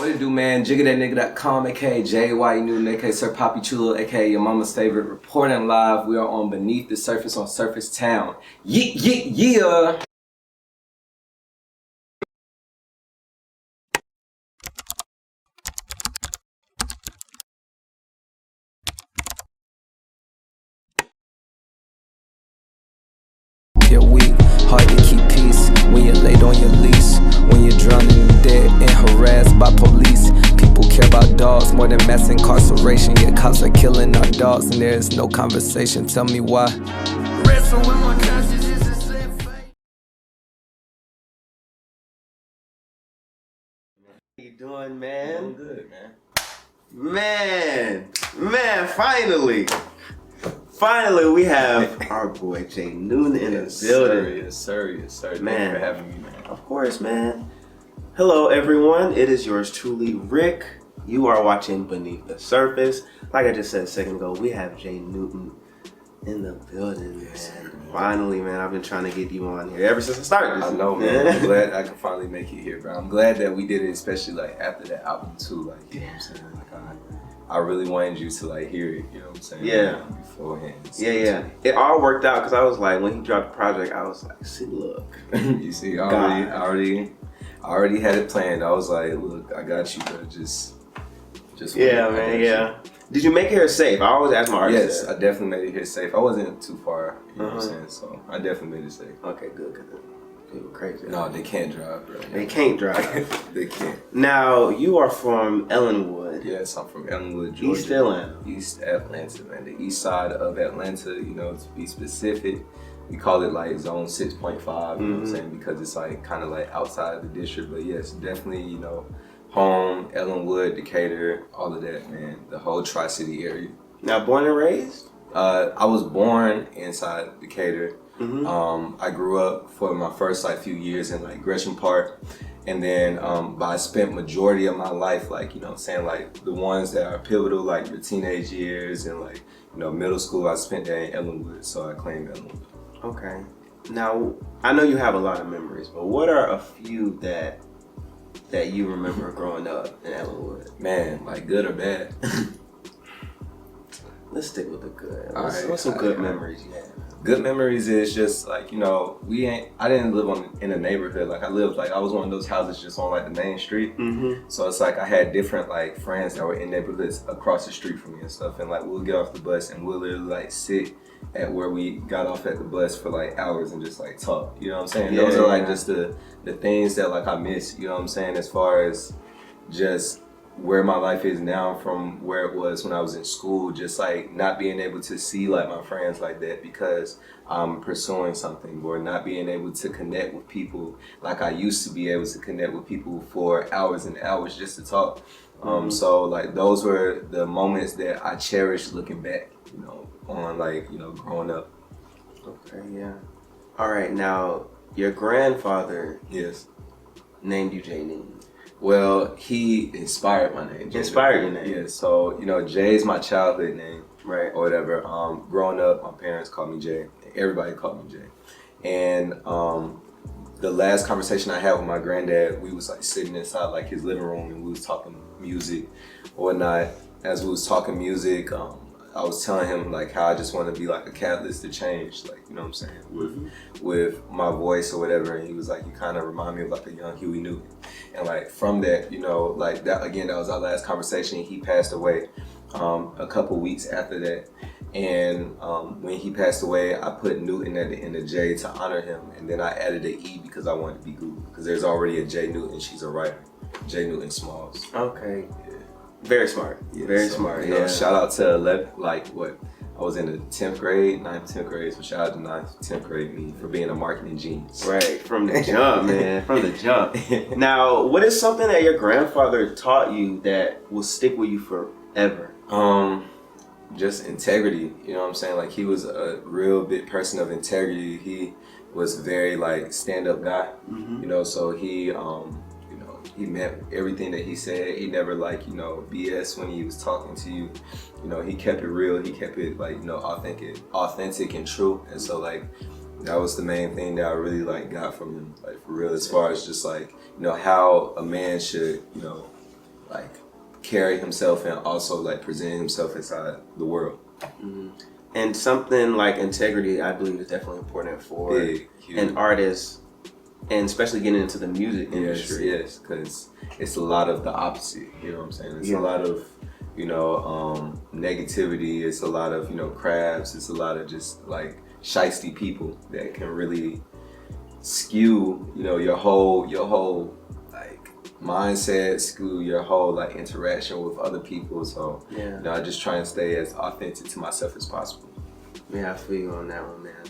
What it do, man? JiggaThatNigga.com, aka Jaye Newton, aka Sir Poppy Chulo, aka your mama's favorite, reporting live. We are on Beneath the Surface on Surface Town. Yeah. You're weak, hard to keep peace when you're late on your lease, when you're drowning in debt and harassed by police. People care about dogs more than mass incarceration, yet cops are killing our dogs and there is no conversation. Tell me why. Wrestle with my conscience is the same fate. How you doing, man? I'm good, man. Man, finally we have our boy Jaye Newton in the building. Yes, sir. Man. Thank you for having me, man. Of course, man. Hello, everyone. It is yours truly, Rick. You are watching Beneath the Surface. Like I just said a second ago, we have Jaye Newton in the building, man. Finally, man. I've been trying to get you on here ever since I started this. I know, man. I'm glad I can finally make it here, bro. I'm glad that we did it, especially like after that album too. Like, you know what I'm saying? Like, I really wanted you to like hear it, you know what I'm saying? Yeah. Beforehand. Yeah. It all worked out because I was like, when he dropped the project, I was like, see, look. You see, I already had it planned. I was like, look, I got you, bro. Just yeah, man. Yeah. Did you make it here safe? I always ask my artists. Yes, I definitely made it here safe. I wasn't too far, you know what I'm saying? So I definitely made it safe. Okay, good. Cause people crazy. No, they can't drive, bro. They can't drive. They can't. Now you are from Ellenwood. Yes, I'm from Ellenwood, Georgia. East Atlanta. East Atlanta, man. The east side of Atlanta, you know, to be specific. We call it like zone 6.5, you know what I'm saying? Because it's like kind of like outside the district. But yes, definitely, you know, home, Ellenwood, Decatur, all of that, man. The whole Tri-City area. Now, born and raised? I was born inside Decatur. I grew up for my first like few years in like Gresham Park. And then but I spent majority of my life, like, you know what I'm saying, like the ones that are pivotal, like your teenage years and like, you know, middle school, I spent that in Ellenwood, so I claim Ellenwood. Okay. Now, I know you have a lot of memories, but what are a few that you remember growing up in Ellenwood? Man, like good or bad? Let's stick with the good. Alright, What's some good memories you have? Good memories is just like, you know, I didn't live in a neighborhood. Like I was one of those houses just on like the main street. So it's like I had different like friends that were in neighborhoods across the street from me and stuff. And like we'll get off the bus and we'll literally like sit at where we got off at the bus for like hours and just like talk. You know what I'm saying? Those are like just the things that like I miss, you know what I'm saying, as far as just where my life is now from where it was when I was in school, just like not being able to see like my friends like that because I'm pursuing something, or not being able to connect with people like I used to be able to connect with people for hours and hours just to talk. So like those were the moments that I cherished looking back, you know, on like, you know, growing up. Okay, yeah. All right, now your grandfather named you Jaye Newton. Well, he inspired my name. Inspired your name? Yeah, so, you know, Jay's my childhood name. Right. Or whatever. Growing up, my parents called me Jay. Everybody called me Jay. And the last conversation I had with my granddad, we was like sitting inside like his living room and we was talking music or whatnot. As we was talking music, I was telling him like how I just want to be like a catalyst to change, like, you know what I'm saying, with my voice or whatever. And he was like, you kind of remind me of like a young Huey Newton. And like from that, you know, like that, again, that was our last conversation. He passed away a couple weeks after that. And when he passed away, I put Newton at the end of J to honor him. And then I added an E because I wanted to be Google, because there's already a Jaye Newton, she's a writer, Jaye Newton Smalls. Okay. Very smart. Yeah, very smart. You know, shout out to 11, like what? I was in the 10th grade, 9th, 10th grade, so shout out to 9th, 10th grade me for being a marketing genius. Right, from the jump, man, from the jump. Now, what is something that your grandfather taught you that will stick with you forever? Just integrity, you know what I'm saying? Like he was a real big person of integrity. He was very like stand-up guy, you know, so he he meant everything that he said. He never like, you know, BS when he was talking to you. You know, he kept it real. He kept it like, you know, authentic and true. And so like, that was the main thing that I really like got from him, like for real, as far as just like, you know, how a man should, you know, like carry himself and also like present himself inside the world. Mm-hmm. And something like integrity, I believe, is definitely important for an artist, and especially getting into the music industry. Yes, because it's a lot of the opposite. You know what I'm saying? It's a lot of, you know, negativity. It's a lot of, you know, crabs. It's a lot of just like shiesty people that can really skew, you know, your whole like mindset, skew your whole like interaction with other people. So you know, I just try and stay as authentic to myself as possible. Yeah, I feel you on that one, man.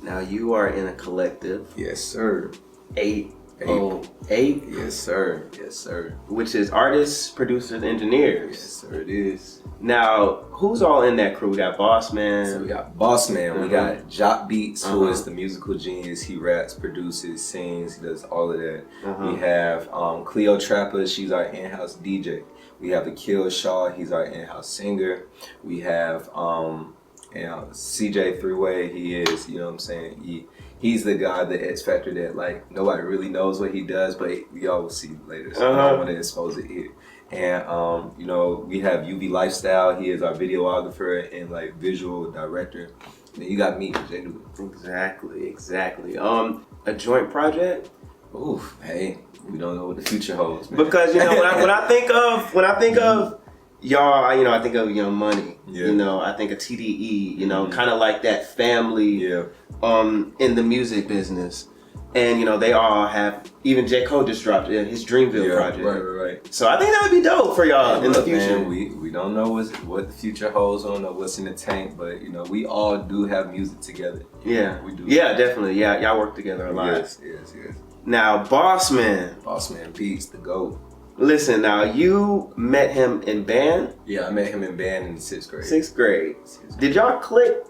Now you are in a collective. Yes, sir. 808. Yes, sir. Yes, sir. Which is artists, producers, engineers. Yes, sir. It is. Now, who's all in that crew? We got Boss Man. So we got Boss Man. We got Jock Beats, who is the musical genius. He raps, produces, sings. He does all of that. We have Cleo Trapper. She's our in-house DJ. We have Akil Shaw. He's our in-house singer. We have CJ Three-Way. He is, you know what I'm saying? He's the guy, the X Factor that like nobody really knows what he does, but y'all will see later. So I don't want to expose it here. And you know, we have UV Lifestyle. He is our videographer and like visual director. And you got me, Jaye Newton. Exactly. A joint project? Oof, hey, we don't know what the future holds, man. Because you know, when I think of y'all, you know, I think of Young Money. You know, I think of TDE. You know, kind of like that family. In the music business. And you know, they all have, even J. Cole just dropped his Dreamville project. Right. So I think that would be dope for y'all in the future. Man, we don't know what the future holds, or what's in the tank, but you know, we all do have music together. Yeah, we do. Yeah, definitely. Yeah, y'all work together a lot. Yes. Now, Boss Man Beats, the GOAT. Listen, now you met him in band? Yeah, I met him in band in the 6th grade. 6th grade. Did y'all click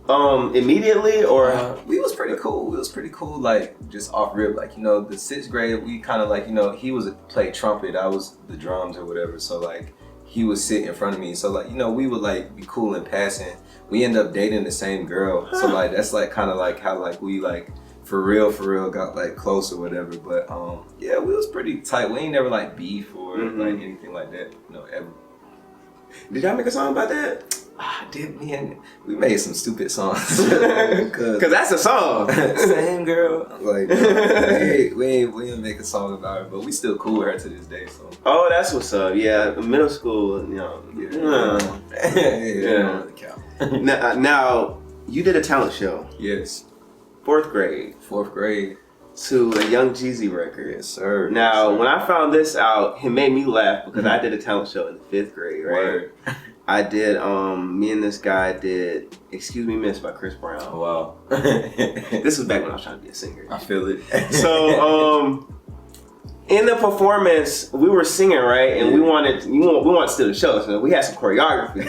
immediately, or we was pretty cool, like just off rip, like, you know, the 6th grade we kind of like, you know, he was played trumpet, I was the drums or whatever, so like he would sit in front of me, so like, you know, we would like be cool in passing. We ended up dating the same girl, so like that's like kind of like how like we like for real got like close or whatever. But yeah, we was pretty tight. We ain't never like beef or like anything like that, you know, ever. Did y'all make a song about that? Did we made some stupid songs. Cause that's a song. Same girl. Like we didn't make a song about her, but we still cool with her to this day. So. Oh, that's what's up. Yeah, middle school, you know. Yeah. Now, you did a talent show. Yes. 4th grade. 4th grade. To a Young Jeezy record. Yes, sir. Now, when I found this out, it made me laugh because I did a talent show in the 5th grade, right? Word. I did, me and this guy did Excuse Me Miss by Chris Brown. Oh, wow. This was back when I was trying to be a singer. I feel it. So, in the performance, we were singing, right? And we wanted to steal the show, so we had some choreography.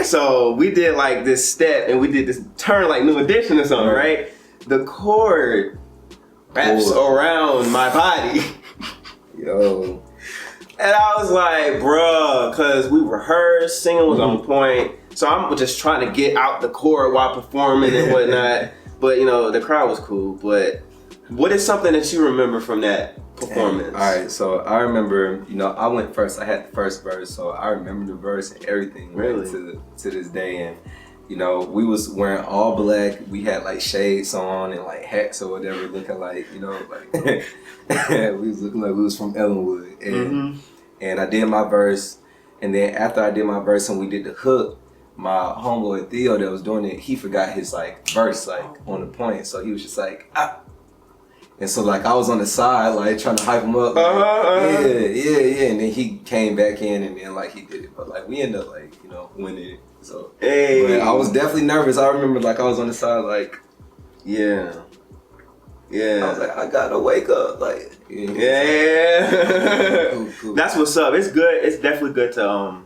So, we did like this step, and we did this turn like New Edition or something, right? The chord wraps around my body. Yo. And I was like, bruh, because we rehearsed, singing was on point. So I'm just trying to get out the chord while performing and whatnot. But, you know, the crowd was cool. But what is something that you remember from that performance? All right, so I remember, you know, I went first. I had the first verse, so I remember the verse and everything. Really? To this day. And, you know, we was wearing all black. We had, like, shades on and, like, hats or whatever, looking like, you know, like... we was looking like we was from Ellenwood, and I did my verse, and then after I did my verse and we did the hook, my homeboy Theo that was doing it, he forgot his like verse like on the point, so he was just like and so like I was on the side like trying to hype him up, like, yeah, and then he came back in and then like he did it, but like we ended up like, you know, winning it. So but I was definitely nervous. I remember like I was on the side like yeah. I was like, I gotta wake up, like cool. That's what's up. It's good. It's definitely good to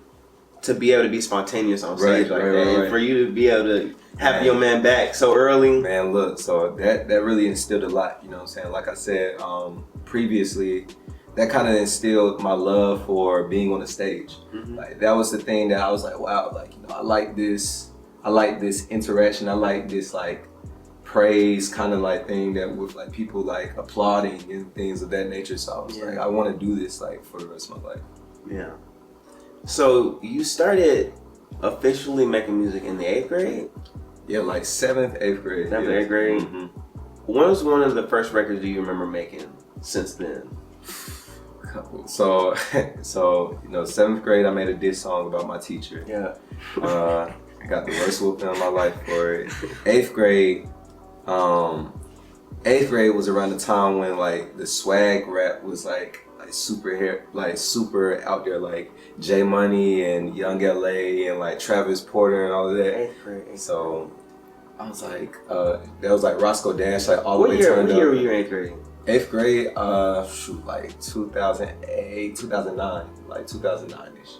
be able to be spontaneous on stage like that, and for you to be able to have your man back so early. Man, look, so that really instilled a lot. You know what I'm saying? Like I said previously, that kind of instilled my love for being on the stage. Like that was the thing that I was like, wow, like, you know, I like this interaction. I like this like praise kind of like thing that with like people like applauding and things of that nature. So I was like, I want to do this like for the rest of my life. Yeah. So you started officially making music in the 8th grade? Yeah, like 7th, 8th grade. 7th, yeah. 8th grade? Mm-hmm. When was one of the first records do you remember making since then? So, 7th grade, I made a diss song about my teacher. Yeah. I got the worst whooping of my life for it. 8th grade, 8th grade was around the time when like the swag rap was like super out there, like J Money and Young LA and like Travis Porter and all of that. 8th grade. So I was like, that was like Roscoe Dash, like all the way turned up. What year were you in 8th grade? 8th grade, like 2008, 2009, like 2009-ish.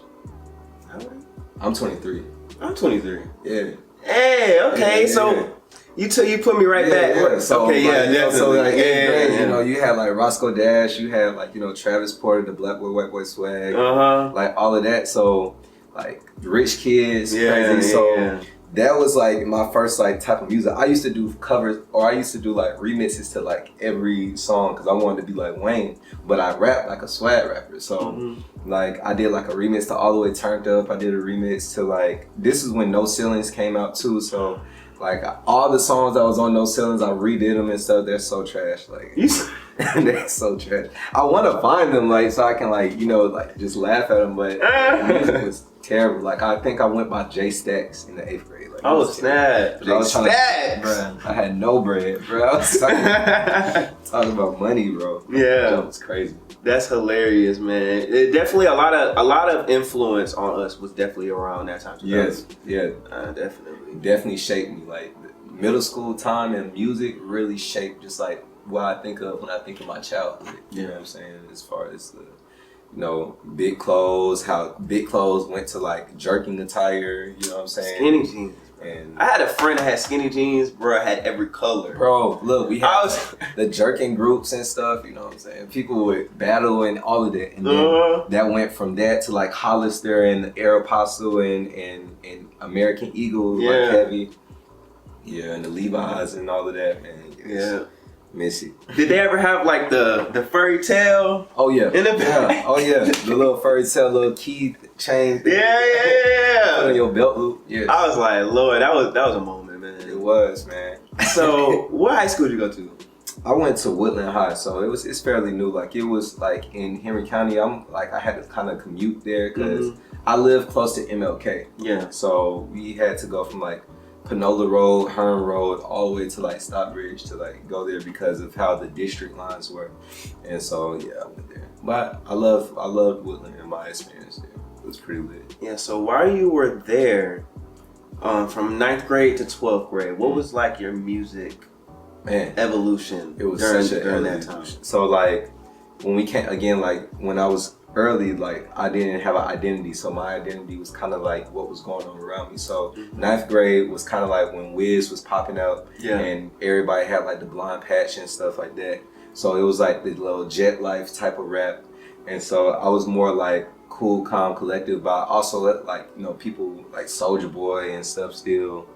How old are you? I'm 23. I'm 23. Yeah. Hey, okay, so you put me right back. Yeah. So, okay, like, definitely. So like 8th grade, you had like Roscoe Dash, you had like, Travis Porter, the Black Boy, White Boy swag, like all of that. So like Rich Kids, crazy. So that was like my first like type of music. I used to do covers, or I used to do like remixes to like every song because I wanted to be like Wayne, but I rap like a swag rapper. So like I did like a remix to All the Way Turned Up. I did a remix to like, this is when No Ceilings came out too. So like all the songs that was on No Ceilings, I redid them and stuff. They're so trash. Like they're so trash. I want to find them like so I can like like just laugh at them, but the music was terrible. Like I think I went by J Stacks in the 8th grade. Like, oh snap! J Stacks. I had no bread, bro. I was talking about money, bro. Yeah, that was crazy. That's hilarious, man. It definitely a lot of influence on us was definitely around that time. Yes, yeah, definitely shaped me. Like middle school time and music really shaped just like what I think of when I think of my childhood. You know what I'm saying? As far as the big clothes, how big clothes went to like jerking attire. You know what I'm saying? Skinny jeans. And I had a friend that had skinny jeans, bro. I had every color. Bro, look, we had the jerking groups and stuff, you know what I'm saying? People would battle and all of that. And then that went from that to like Hollister and Aeropostale and American Eagle, like heavy. Yeah, and the Levi's and all of that, man. Yeah. Miss it. Did they ever have like the furry tail? Oh yeah. In the back? Oh yeah. The little furry tail, little key chain thing. Yeah. Put on your belt loop. Yeah. I was like, Lord, that was a moment, man. It was, man. So, what high school did you go to? I went to Woodland High, so it's fairly new. Like it was like in Henry County. I had to kind of commute there because I live close to MLK. Yeah. So we had to go from like Panola Road, Hearn Road, all the way to like Stockbridge to like go there because of how the district lines were. And so I went there. But I loved Woodland and my experience there. It was pretty lit. Yeah. So while you were there, from 9th grade to 12th grade, what was like your music evolution? It was during that time. So like when we came again, like when I was early, like I didn't have an identity, so my identity was kind of like what was going on around me. So 9th grade was kind of like when Wiz was popping up, and everybody had like the blonde patch and stuff like that. So it was like the little jet life type of rap, and so I was more like cool, calm, collective, but I also let like people like Soulja Boy and stuff still.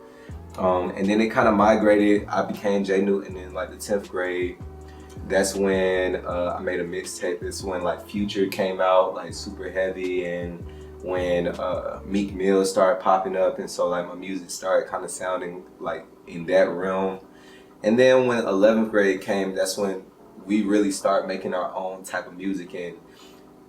And then it kind of migrated. I became Jaye Newton in like the 10th grade. That's when I made a mixtape. It's when like Future came out, like super heavy, and when Meek Mill started popping up, and so like my music started kind of sounding like in that realm. And then when 11th grade came, that's when we really started making our own type of music. And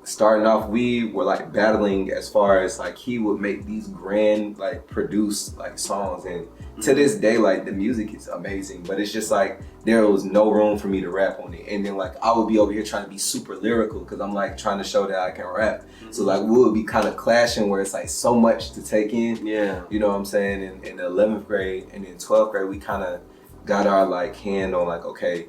starting off, we were like battling as far as like he would make these grand like produced like songs, and to this day like the music is amazing, but it's just like there was no room for me to rap on it. And then like I would be over here trying to be super lyrical because I'm like trying to show that I can rap. So like we would be kind of clashing where it's like so much to take in. Yeah, you know what I'm saying? In the 11th grade and then 12th grade, we kind of got our like hand on like, okay,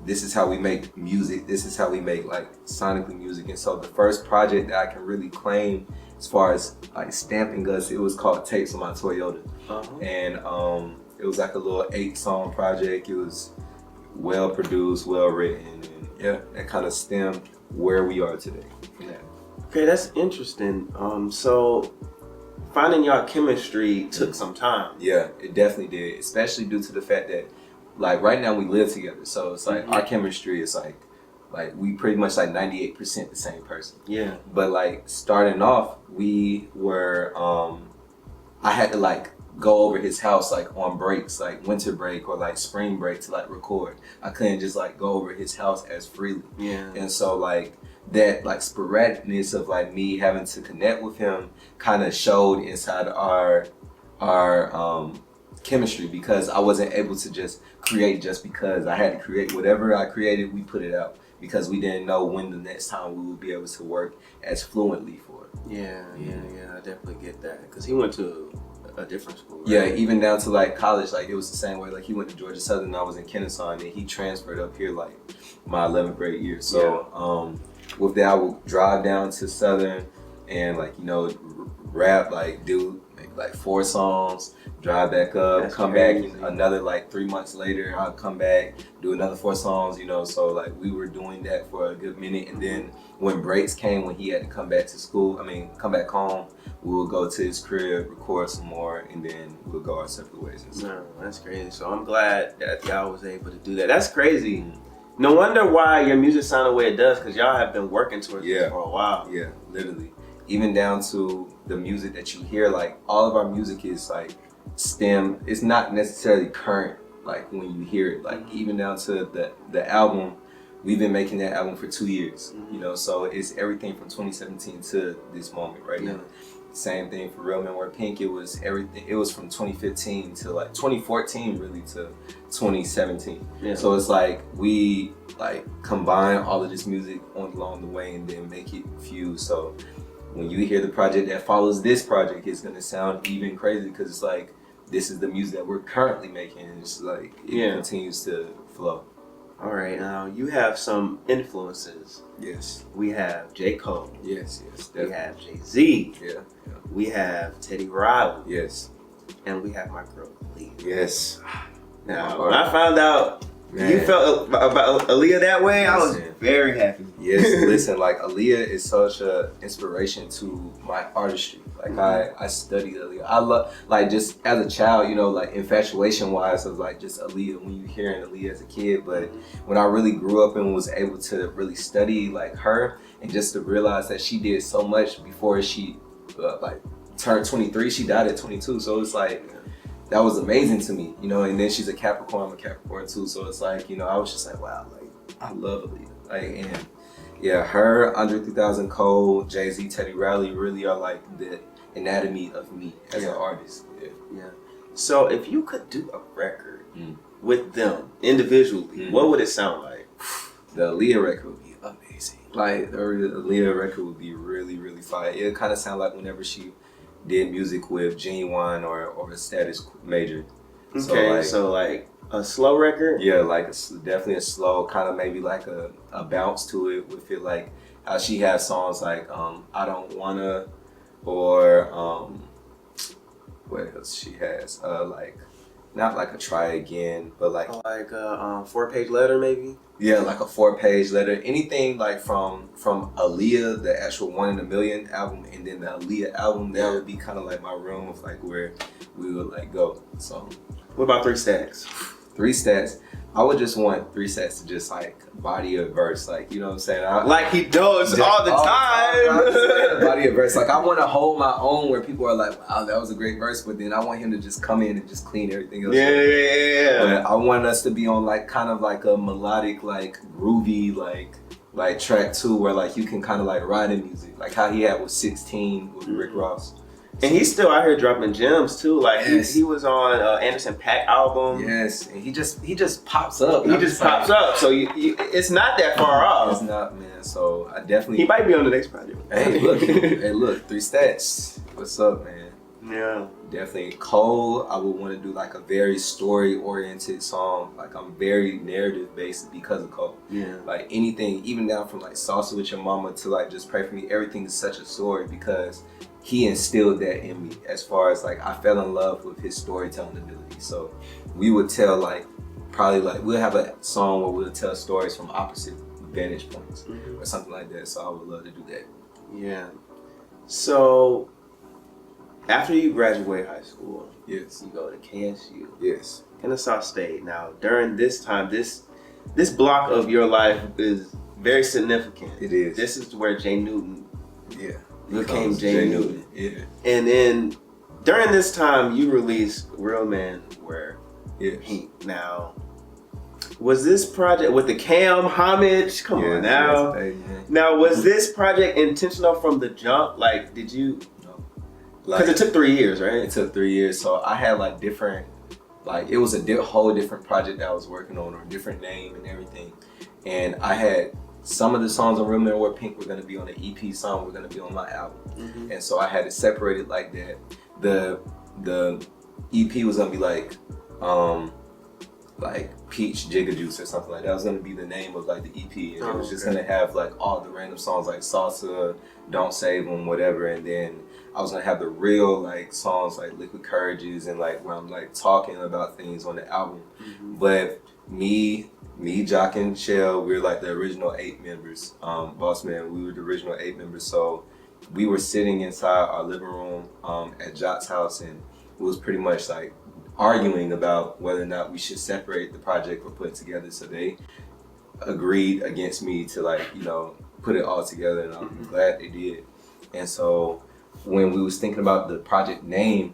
this is how we make music. This is how we make like sonically music. And so the first project that I can really claim as far as like stamping us, it was called Tapes on My Toyota. And it was like a little 8-song project. It was well produced, well written, and that kind of stemmed where we are today. Okay, that's interesting. So finding y'all chemistry took some time. Yeah, it definitely did, especially due to the fact that like right now we live together, so it's like our chemistry is like like we pretty much like 98% the same person. Yeah. But like starting off, we were I had to like go over his house like on breaks, like winter break or like spring break to like record. I couldn't just like go over his house as freely. Yeah. And so like that like sporadicness of like me having to connect with him kind of showed inside our chemistry, because I wasn't able to just create just because. I had to create whatever I created, we put it out, because we didn't know when the next time we would be able to work as fluently for it. Yeah, I definitely get that, because he went to a different school, right? Yeah, even down to like college, like it was the same way. Like he went to Georgia Southern, I was in Kennesaw, and then he transferred up here like my 11th grade year. So with that, I would drive down to Southern and like, you know, rap, like do maybe like 4 songs, drive back up, That's come crazy. back another like 3 months later, I'll come back, do another 4 songs, you know. So like we were doing that for a good minute, and then when breaks came, when he had to come back to school, come back home, we would go to his crib, record some more, and then we'll go our separate ways and stuff. No, that's crazy. So I'm glad that y'all was able to do that. That's crazy. No wonder why your music sound the way it does, because y'all have been working towards this for a while. Yeah, literally. Even down to the music that you hear, like all of our music is like STEM. It's not necessarily current, like when you hear it. Like even down to the album, we've been making that album for 2 years, you know, so it's everything from 2017 to this moment right now. Same thing for Real Men Wear Pink. It was everything. It was from 2015 to like 2014 really to 2017. Yeah. So it's like we like combine all of this music along the way and then make it fuse. So when you hear the project that follows this project, it's gonna sound even crazy, because it's like this is the music that we're currently making. And it's like it continues to flow. All right, now you have some influences. Yes. We have J. Cole. Yes. We have Jay-Z. Yeah. We have Teddy Riley. Yes. And we have my girl, Aaliyah. Yes. Now, when I found out you felt about Aaliyah that way, I was very happy. Yes, listen, like Aaliyah is such an inspiration to my artistry. Like I studied Aaliyah. I love, like just as a child, you know, like infatuation wise of like just Aaliyah when you hearing Aaliyah as a kid. But when I really grew up and was able to really study like her, and just to realize that she did so much before she like turned 23, she died at 22. So it's like, that was amazing to me, you know. And then she's a Capricorn, I'm a Capricorn too. So it's like, you know, I was just like, wow, like I love Aaliyah. Like, and yeah, her, Andre 3000, Cole, Jay-Z, Teddy Riley really are like the anatomy of me as an artist. Yeah. So if you could do a record with them individually, what would it sound like? The Aaliyah record would be amazing. Like the Aaliyah record would be really, really fire. It kind of sound like whenever she did music with Genuine or a Status Major. Okay, so like a slow record? Yeah, like definitely a slow, kind of maybe like a bounce to it. Would feel like how she has songs like I Don't Wanna, or what else she has? Like not like a Try Again, but like a 4-page letter maybe? Yeah, like a 4-page letter. Anything like from Aaliyah, the actual One in a Million album, and then the Aaliyah album, that would be kind of like my room of like where we would like go. So what about 3 Stacks? 3 Stacks, I would just want 3 Stacks to just like body a verse, like, you know what I'm saying? Like he does all the time. Body a verse. Like I want to hold my own where people are like, wow, that was a great verse, but then I want him to just come in and just clean everything else. Yeah. But I want us to be on like kind of like a melodic, like groovy, like track 2 where like you can kind of like ride in music, like how he had with 16 with Rick Ross. And he's still out here dropping gems too. Like he was on Anderson .Paak album. Yes, and he just pops up. He just pops up. So it's not that far off. It's not, man. So I definitely. He might be on the next project. Hey, look, 3 Stacks. What's up, man? Yeah. Definitely. Cole, I would want to do like a very story-oriented song. Like I'm very narrative-based because of Cole. Yeah. Like anything, even down from like Salsa with Your Mama to like Just Pray For Me, everything is such a story because he instilled that in me. As far as like I fell in love with his storytelling ability. So we would tell like probably like we'll have a song where we'll tell stories from opposite vantage points or something like that. So I would love to do that. Yeah. So after you graduate high school, yes, you go to KSU. Yes. Kennesaw State. Now during this time, this block of your life is very significant. It is. This is where Jaye Newton became Becomes Jaye Newton. Yeah. And then during this time, you released Real Men Wear Pink. Now, was this project with the Cam homage? Come on now. Now, was this project intentional from the jump? Like, did you? Because it took 3 years, right? It took 3 years. So I had like different, like it was a whole different project that I was working on, or a different name and everything. And I had some of the songs on Real Men Wear Pink were going to be on the EP, some were going to be on my album. And so I had it separated like that. The EP was going to be like Peach Jigga Juice or something like that. That was going to be the name of like the EP, and it was just going to have like all the random songs like Salsa, Don't Save 'Em, whatever. And then I was gonna have the real like songs like Liquid Courages and like where I'm like talking about things on the album. But me, Jock and Shell, we were like the original 8 members. Boss Man, we were the original 8 members. So we were sitting inside our living room at Jock's house, and it was pretty much like arguing about whether or not we should separate the project or put it together. So they agreed against me to like, you know, put it all together, and I'm glad they did. And so when we was thinking about the project name,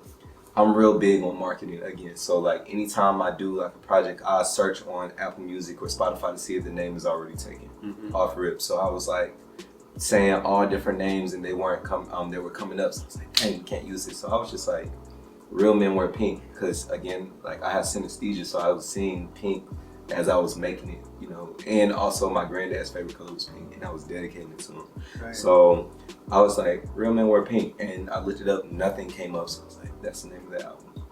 I'm real big on marketing again. So like anytime I do like a project, I search on Apple Music or Spotify to see if the name is already taken off rip. So I was like saying all different names, and they weren't they were coming up. So I was like, dang, you can't use it. So I was just like, Real Men Wear Pink, because again, like I have synesthesia, so I was seeing pink as I was making it, you know. And also my granddad's favorite color was pink, and I was dedicating it to him. Right. So I was like, Real Men Wear Pink, and I looked it up, nothing came up, so I was like, that's the name of the album.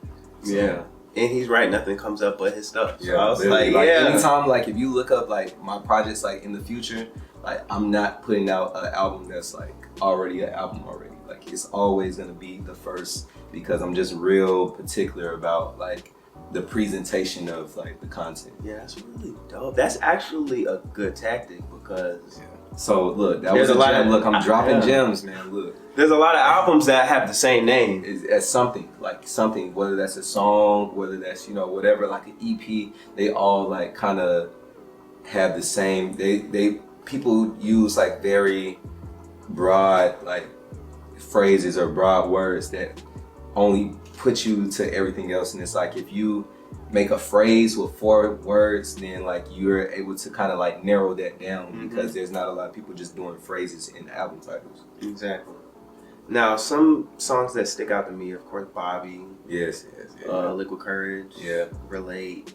So, yeah. And he's right, nothing comes up but his stuff. So yeah, I was like, anytime, like if you look up like my projects like in the future, like I'm not putting out an album that's like already an album already. Like it's always gonna be the first, because I'm just real particular about like the presentation of like the content. Yeah, that's really dope. That's actually a good tactic, because so look, that was a gem. Look, I'm dropping gems, man. Look, there's a lot of albums that have the same name. As something, whether that's a song, whether that's, you know, whatever, like an EP, they all like kind of have the same, people use like very broad like phrases or broad words that only put you to everything else. And it's like if you make a phrase with 4 words, then like you're able to kind of like narrow that down, because there's not a lot of people just doing phrases in album titles. Exactly. Now, some songs that stick out to me, of course, Bobby. Yes. Liquid Courage. Yeah. Relate.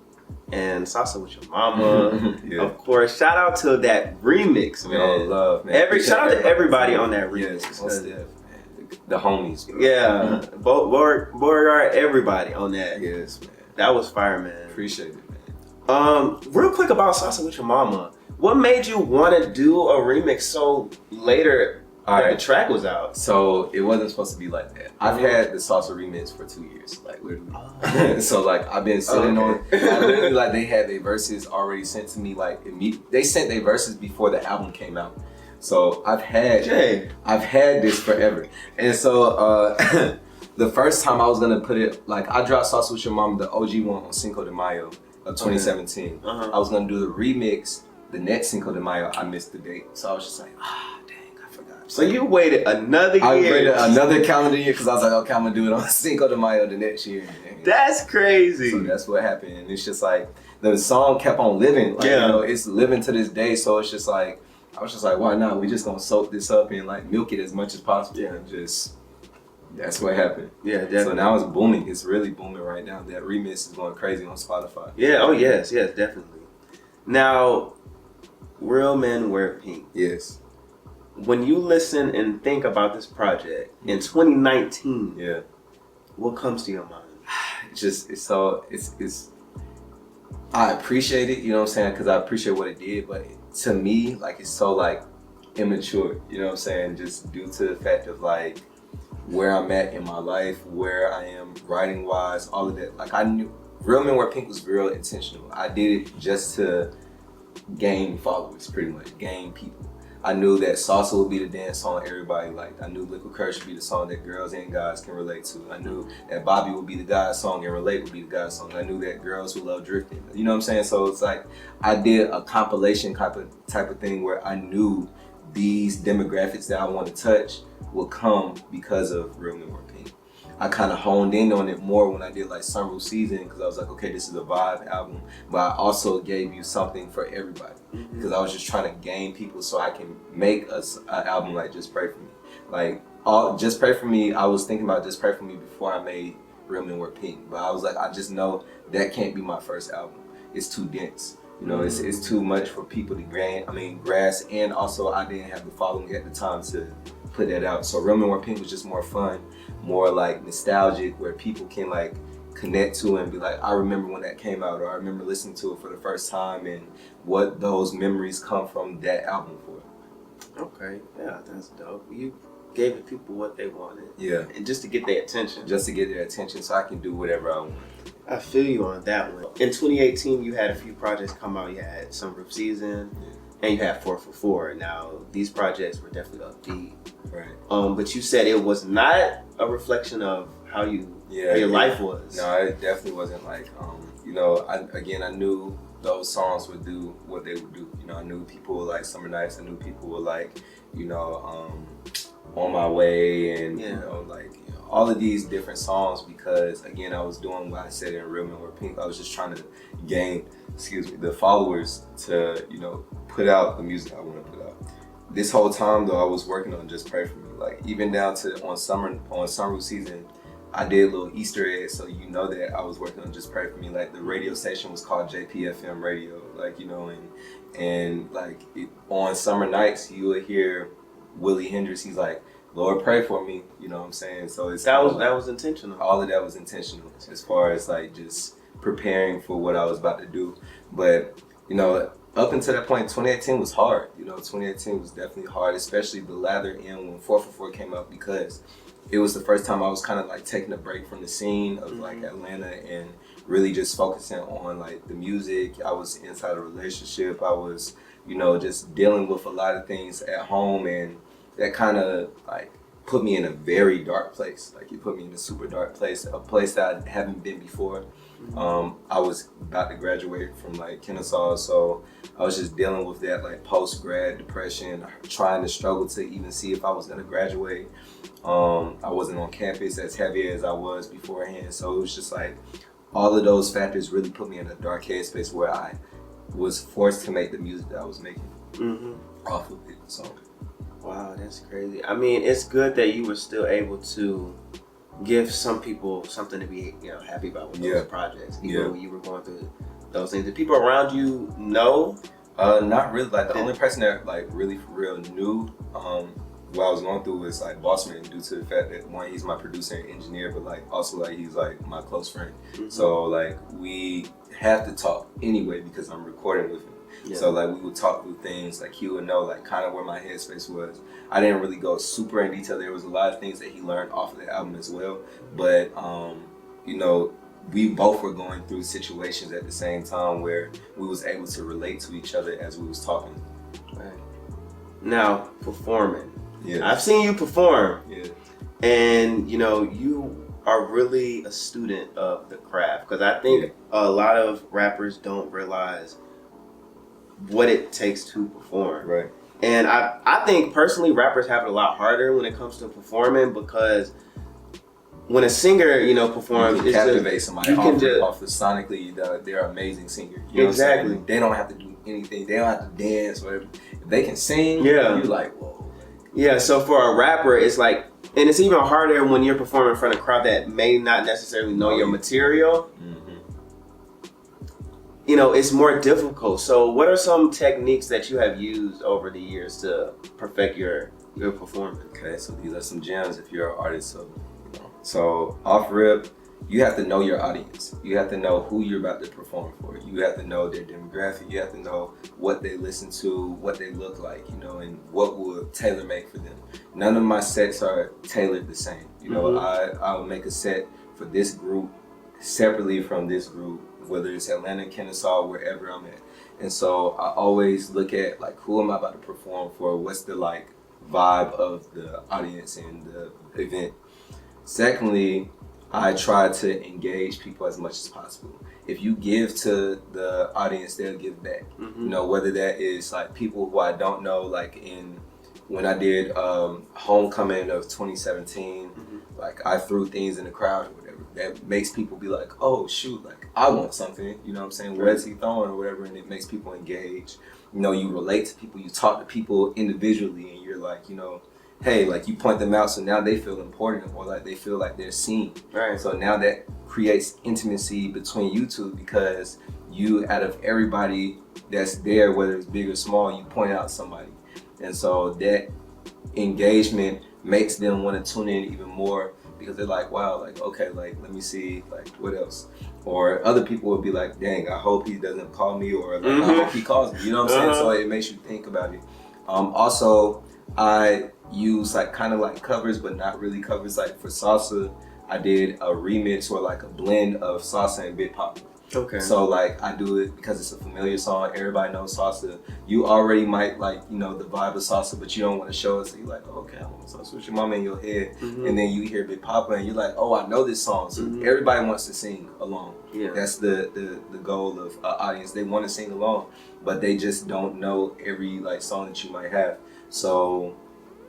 And Salsa with Your Mama. Of course, shout out to that remix, man. Oh, love, man. Shout out to everybody on that remix. Yes, the homies, bro. Yeah. Beauregard, everybody on that. Yes, man. That was fire, man. Appreciate it, man. Real quick about Salsa with Your Mama. What made you want to do a remix so later the track was out? So it wasn't supposed to be like that. I've had the Salsa remix for 2 years, like literally. So like I've been sitting on, literally like they had their verses already sent to me, like they sent their verses before the album came out. So I've had this forever. And so the first time I was gonna put it, like I dropped Salsa with Your Mama, the OG one, on Cinco de Mayo of 2017. I was gonna do the remix the next Cinco de Mayo. I missed the date, so I was just like, dang, I forgot. So you waited another year. I waited another calendar year, because I was like, okay, I'm gonna do it on Cinco de Mayo the next year. That's crazy. So that's what happened, and it's just like the song kept on living. Like, you know, it's living to this day. So it's just like, I was just like, why not? We just gonna soak this up and like milk it as much as possible, and just that's what happened. Yeah, definitely. So now it's booming. It's really booming right now. That remix is going crazy on Spotify. Yeah. Oh yes, definitely. Now, Real Men Wear Pink. Yes. When you listen and think about this project in 2019, what comes to your mind? It's I appreciate it, you know what I'm saying, because I appreciate what it did, but to me, like, it's so like immature, you know what I'm saying, just due to the fact of like where I'm at in my life, where I am writing wise, all of that. Like I knew Real Men Wear Pink was real intentional. I did it just to gain followers, pretty much, gain people. I knew that salsa would be the dance song everybody liked. I knew Liquid Courage would be the song that girls and guys can relate to. I knew that Bobby would be the guy's song and Relate would be the guy's song. I knew that girls who love drifting. You know what I'm saying? So it's like I did a compilation type of thing where I knew these demographics that I want to touch will come because of Real Men Wear Pink. I kind of honed in on it more when I did like Sunroof Season, because I was like, okay, this is a vibe album, but I also gave you something for everybody, because I was just trying to gain people so I can make an album like Just Pray For Me. Like Just Pray For Me, I was thinking about Just Pray For Me before I made Real Men Wear Pink, but I was like, I just know that can't be my first album. It's too dense. You know, it's too much for people to grasp, and also I didn't have the following at the time to put that out. So Real Men Wear Pink was just more fun, more like nostalgic, where people can like connect to and be like, I remember when that came out, or I remember listening to it for the first time, and what those memories come from that album for. Okay, yeah, that's dope. You gave people what they wanted. Yeah. And just to get their attention. Just to get their attention so I can do whatever I want. I feel you on that one. In 2018, you had a few projects come out. You had Sunroof Season, and you had 4 for 4. Now, these projects were definitely upbeat. Right. But you said it was not a reflection of how your life was. No, it definitely wasn't like, you know, I knew those songs would do what they would do. You know, I knew people would like Summer Nights. I knew people would like, you know, On My Way, and, you know, like, all of these different songs, because again, I was doing what I said in Real Men Wear Pink. I was just trying to gain, the followers to, you know, put out the music I want to put out. This whole time though, I was working on Just Pray For Me. Like even down to on Sunroof Season, I did little Easter eggs, so you know that I was working on Just Pray For Me. Like the radio station was called JPFM Radio, like, you know, and like on summer nights you would hear Willie Hendricks. He's like, Lord, pray for me. You know what I'm saying? So it's that was intentional. All of that was intentional as far as like just preparing for what I was about to do. But you know, up until that point, 2018 was hard. You know, 2018 was definitely hard, especially the latter end when 4 for 4 came out, because it was the first time I was kind of like taking a break from the scene of like Atlanta and really just focusing on like the music. I was inside a relationship. I was, you know, just dealing with a lot of things at home, and that kind of like put me in a very dark place. Like it put me in a super dark place, a place that I haven't been before. I was about to graduate from like Kennesaw, so I was just dealing with that like post-grad depression, trying to struggle to even see if I was gonna graduate. I wasn't on campus as heavy as I was beforehand, so it was just like all of those factors really put me in a dark headspace where I was forced to make the music that I was making off of it. So. Wow, that's crazy. I mean, it's good that you were still able to give some people something to be, you know, happy about with those projects, even when you were going through those things. Did people around you know? Not really. Like the only person that like really for real knew what I was going through was like Bossman, due to the fact that one, he's my producer and engineer, but like also like he's like my close friend. So like we have to talk anyway because I'm recording with him. So like we would talk through things, like he would know like kind of where my headspace was. I didn't really go super in detail. There was a lot of things that he learned off of the album as well. But you know, we both were going through situations at the same time where we was able to relate to each other as we was talking. Right. Now, performing. I've seen you perform. And you know, you are really a student of the craft, because I think a lot of rappers don't realize what it takes to perform. Right. And I think personally rappers have it a lot harder when it comes to performing, because when a singer, you know, performs, you can captivate somebody off the sonically. They're an amazing singer. You know exactly. They don't have to do anything. They don't have to dance. Whatever. If they can sing, you're like, whoa. Yeah. So for a rapper, it's like, and it's even harder when you're performing in front of a crowd that may not necessarily know your material. You know, it's more difficult. So what are some techniques that you have used over the years to perfect your performance? Okay, so these are some gems if you're an artist. So, you know, so off rip, you have to know your audience. You have to know who you're about to perform for. You have to know their demographic. You have to know what they listen to, what they look like, you know, and what will tailor make for them. None of my sets are tailored the same. You know, I'll make a set for this group separately from this group, whether it's Atlanta, Kennesaw, wherever I'm at. And so I always look at like who am I about to perform for? What's the like vibe of the audience and the event? Secondly, I try to engage people as much as possible. If you give to the audience, they'll give back. You know, whether that is like people who I don't know, like when I did Homecoming of 2017, like I threw things in the crowd or whatever. That makes people be like, oh shoot, like I want something. You know what I'm saying? Where is he throwing or whatever? And it makes people engage. You know, you relate to people, you talk to people individually, and you're like, you know, hey, like you point them out, so now they feel important or like they feel like they're seen. Right. So now that creates intimacy between you two because you, out of everybody that's there, whether it's big or small, you point out somebody. And so that engagement makes them want to tune in even more because they're like, wow, like, okay, like, let me see, like, what else? Or other people would be like, dang, I hope he doesn't call me, or like, I hope he calls me, you know what I'm saying? So it makes you think about it. Also, I use like kind of like covers, but not really covers. Like for salsa, I did a remix or like a blend of salsa and Big Papa. Okay. So like I do it because it's a familiar song. Everybody knows salsa. You already might like, you know, the vibe of salsa, but you don't want to show it. So you're like, oh, okay, I want salsa with your mama in your head. And then you hear Big Papa and you're like, oh, I know this song. So everybody wants to sing along. Yeah. That's the goal of audience. They want to sing along, but they just don't know every like song that you might have. So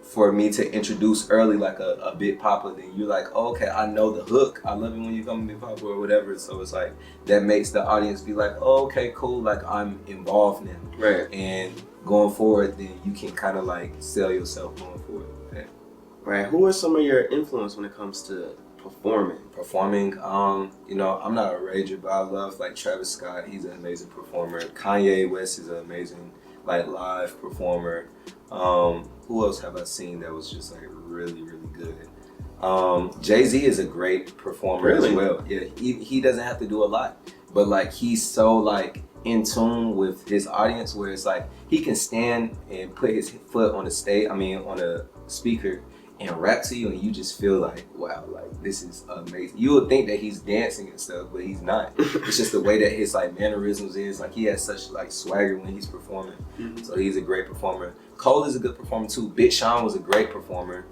for me to introduce early like a Big Papa, then you're like, oh, okay, I know the hook. I love it when you come to Big Papa or whatever. So it's like that makes the audience be like, oh, okay, cool. Like I'm involved now. Right. And going forward, then you can kind of like sell yourself going forward. Okay. Right. Who are some of your influence when it comes to performing? You know, I'm not a rager, but I love like Travis Scott. He's an amazing performer. Kanye West is an amazing like live performer. Who else have I seen that was just like really, really good? Jay-Z is a great performer as well. Yeah, he doesn't have to do a lot, but like he's so like in tune with his audience where it's like he can stand and put his foot on on a speaker and rap to you, and you just feel like, wow, like this is amazing. You would think that he's dancing and stuff, but he's not. It's just the way that his like mannerisms is. Like he has such like swagger when he's performing. So he's a great performer. Cole is a good performer too. Big Sean was a great performer.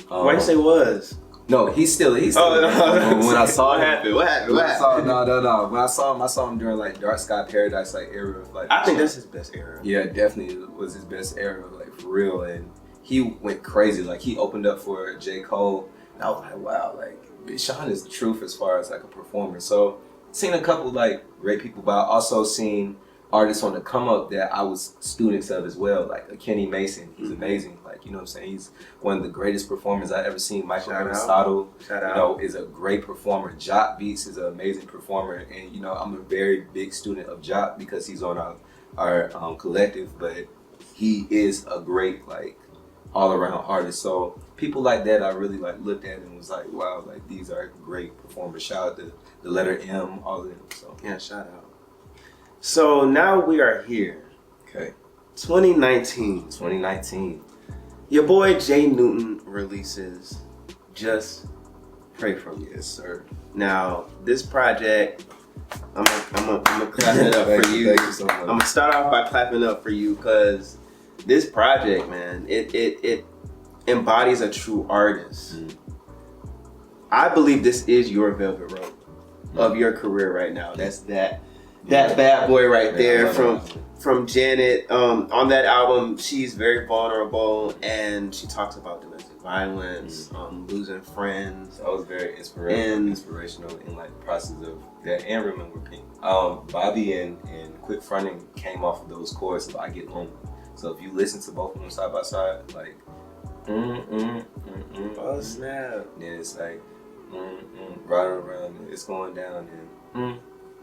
Why you say was? No, he's still. When I saw him, what happened? No. When I saw him during like Dark Sky Paradise like era of like. I think that's his best era. Yeah, definitely was his best era, like for real. And he went crazy. Like he opened up for J. Cole, and I was like, wow, like Big Sean is the truth as far as like a performer. So seen a couple like great people, but I also seen artists on the come up that I was students of as well, like a Kenny Mason. He's amazing. Like, you know what I'm saying? He's one of the greatest performers I've ever seen. Michael Aristotle, is a great performer. Jock Beats is an amazing performer. And, you know, I'm a very big student of Jock because he's on our collective, but he is a great, like, all-around artist. So people like that I really, like, looked at and was like, wow, like, these are great performers. Shout out to the letter M, all of them. So, yeah, shout out. So now we are here. Okay. 2019. Your boy Jaye Newton releases Just Pray For Me. Yes, sir. Now, this project, I'm gonna clap it up for you. Thank you so much. I'm gonna start off by clapping up for you because this project, man, it embodies a true artist. I believe this is your velvet rope of your career right now. That's that bad boy right there from Janet. On that album, she's very vulnerable and she talks about domestic violence, losing friends. That was very inspirational in like the process of that and Remember Pink. Bobby and Quit Fronting came off of those chords of I Get Lonely. So if you listen to both of them side by side, like oh snap. Then it's like right around, it's going down and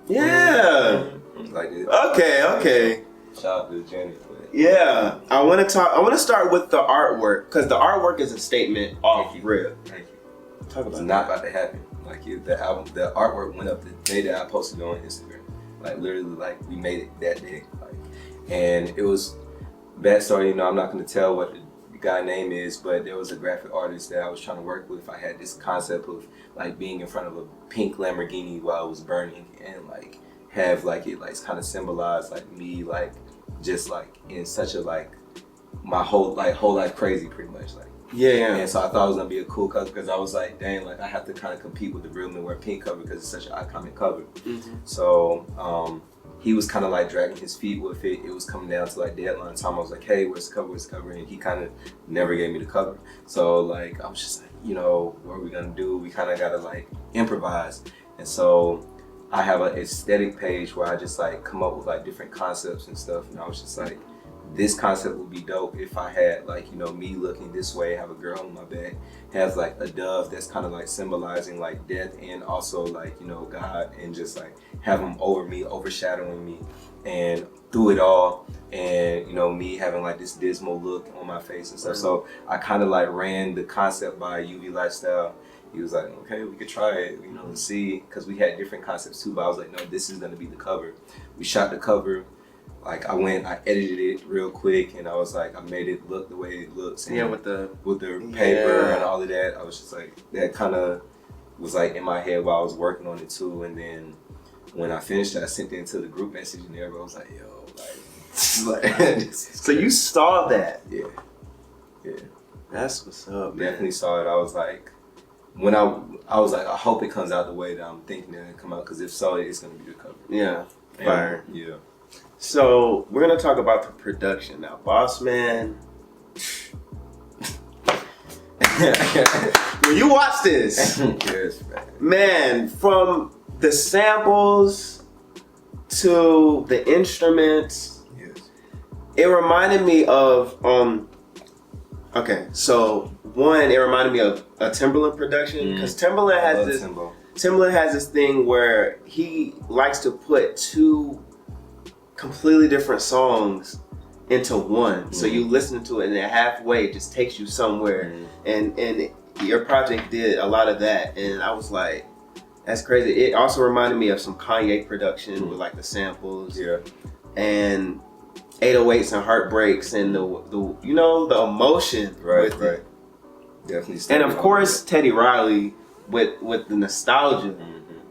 yeah. Like it. Okay. Shout out to Janet. Yeah. I want to start with the artwork because the artwork is a statement off rip. Thank you. Talk about it's not about to happen. Like the album, the artwork went up the day that I posted it on Instagram. Like literally, like we made it that day. Like, and it was bad story. You know, I'm not going to tell what the guy name is, but there was a graphic artist that I was trying to work with. I had this concept of like being in front of a pink Lamborghini while it was burning and like have like it like kind of symbolize like me like just like in such a like my whole life crazy pretty much like. Yeah. And so I thought it was gonna be a cool cover because I was like, dang, like I have to kind of compete with the Real Men Wear Pink cover because it's such an iconic cover. So he was kind of like dragging his feet with it. It was coming down to like deadline time. I was like, hey, where's the cover? Where's the cover? And he kind of never gave me the cover. So like I was just like, you know, what are we gonna do? We kind of gotta like improvise. And so I have an aesthetic page where I just like come up with like different concepts and stuff. And I was just like, this concept would be dope if I had like, you know, me looking this way, have a girl on my back, have like a dove that's kind of like symbolizing like death and also like, you know, God, and just like have them over me, overshadowing me, and through it all, and you know, me having like this dismal look on my face and stuff. So I kind of like ran the concept by UV Lifestyle. He was like, okay, we could try it, you know, and see, because we had different concepts too, but I was like, no, this is gonna be the cover. We shot the cover. Like I edited it real quick, and I was like, I made it look the way it looks. And with the paper and all of that. I was just like, that kind of was like in my head while I was working on it too. And then when I finished it, I sent it into the group message, and everybody was like, yo, like, so you saw that? Yeah. That's what's up. Man. Definitely saw it. I was like, when I was like, I hope it comes out the way that I'm thinking that it come out, because if so, it's gonna be the cover. Yeah. Fire. Yeah. So we're gonna talk about the production now, Boss Man. When you watch this, yes, man, from the samples to the instruments, yes, it reminded me of okay, so one, it reminded me of a Timberland production, because Timberland has this thing where he likes to put two completely different songs into one. So you listen to it and then halfway it just takes you somewhere. And your project did a lot of that, and I was like, that's crazy. It also reminded me of some Kanye production with like the samples and 808s and heartbreaks and the you know, the emotion with it. Definitely. And of course Teddy Riley with the nostalgia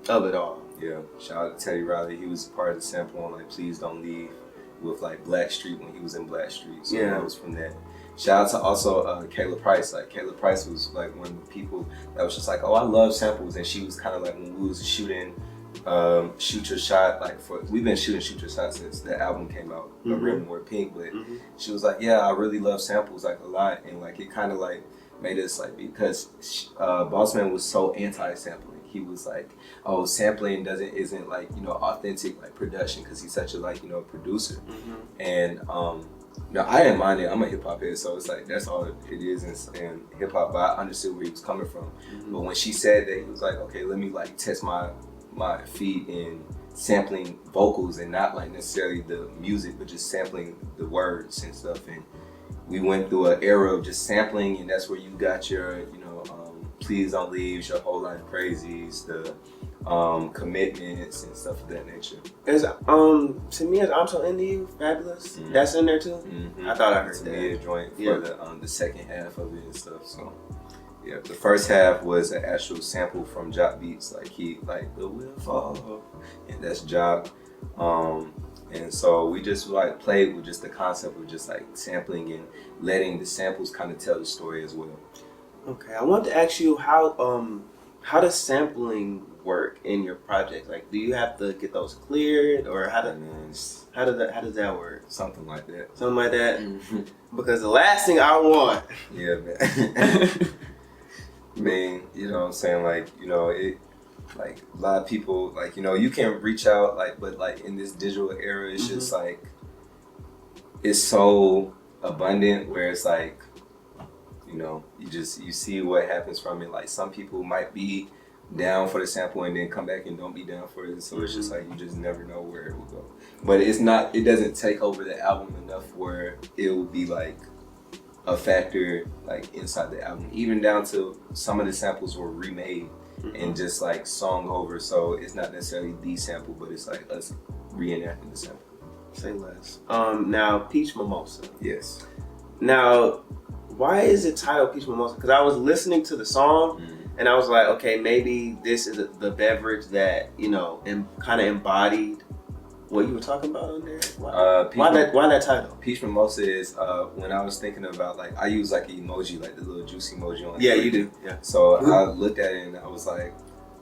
of it all. Yeah, shout out to Teddy Riley. He was part of the sample on like Please Don't Leave with like Blackstreet when he was in Blackstreet. So that was from that. Shout out to also Kayla Price. Like Kayla Price was like one of the people that was just like, oh, I love samples. And she was kind of like, when we was shooting Shoot Your Shot, like we've been shooting Shoot Your Shot since the album came out, Real Men Wear Pink. But she was like, yeah, I really love samples like a lot. And like it kind of like made us like, because Bossman was so anti-sampling. He was like, oh, sampling isn't like, you know, authentic like production, because he's such a like, you know, producer. And you know, I didn't mind it. I'm a hip hop head, so it's like that's all it is in hip hop. But I understood where he was coming from. But when she said that, he was like, okay, let me like test my feet in sampling vocals and not like necessarily the music, but just sampling the words and stuff. And we went through an era of just sampling, and that's where you got your, you know, Please Don't Leave, Your Whole Life Crazies, the commitments and stuff of that nature. Is to me, I'm So Into You, Fabulous. That's in there too. I thought I heard that. A joint for the second half of it and stuff. So yeah, the first half was an actual sample from Jock Beats, like he like the will fall, and that's Jock. And so we just like played with just the concept of just like sampling and letting the samples kind of tell the story as well. Okay, I wanted to ask you how does sampling work in your project? Like, do you have to get those cleared, or how does that work? Something like that. Something like that. Because the last thing I want. Yeah, man. I mean, you know what I'm saying? Like, you know, it like a lot of people like, you know, you can reach out like, but like in this digital era, it's just like it's so abundant where it's like, you know, you see what happens from it. Like some people might be down for the sample and then come back and don't be down for it. So it's just like, you just never know where it will go. But it doesn't take over the album enough where it will be like a factor like inside the album. Even down to some of the samples were remade and just like sung over. So it's not necessarily the sample, but it's like us reenacting the sample. Say less. Now Peach Mimosa. Yes. Now, why is it titled Peach Mimosa? Because I was listening to the song and I was like, okay, maybe this is the beverage that, you know, kind of embodied what you were talking about on there? Why that title? Peach Mimosa is when I was thinking about like I use like an emoji, like the little juicy emoji on. Yeah, you do. Yeah. So I looked at it and I was like,